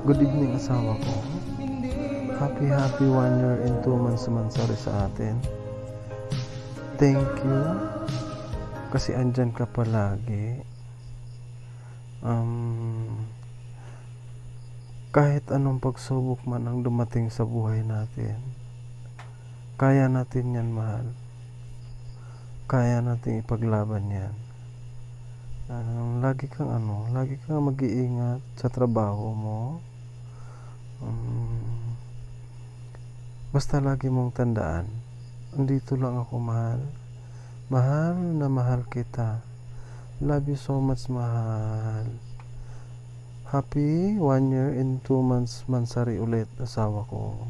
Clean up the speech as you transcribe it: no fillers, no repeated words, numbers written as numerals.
Good evening asawa ko. Happy 1 year and 2 months mansari sa atin. Thank you kasi andyan ka palagi. Kahit anong pagsubok man ang dumating sa buhay natin, kaya natin yan, mahal. Kaya natin ipaglaban yan. Lagi kang mag-iingat sa trabaho mo. Basta lagi mong tandaan, andito lang ako, mahal. Mahal na mahal kita. Love you so much, mahal. Happy 1 year and 2 months mansari ulit, asawa ko.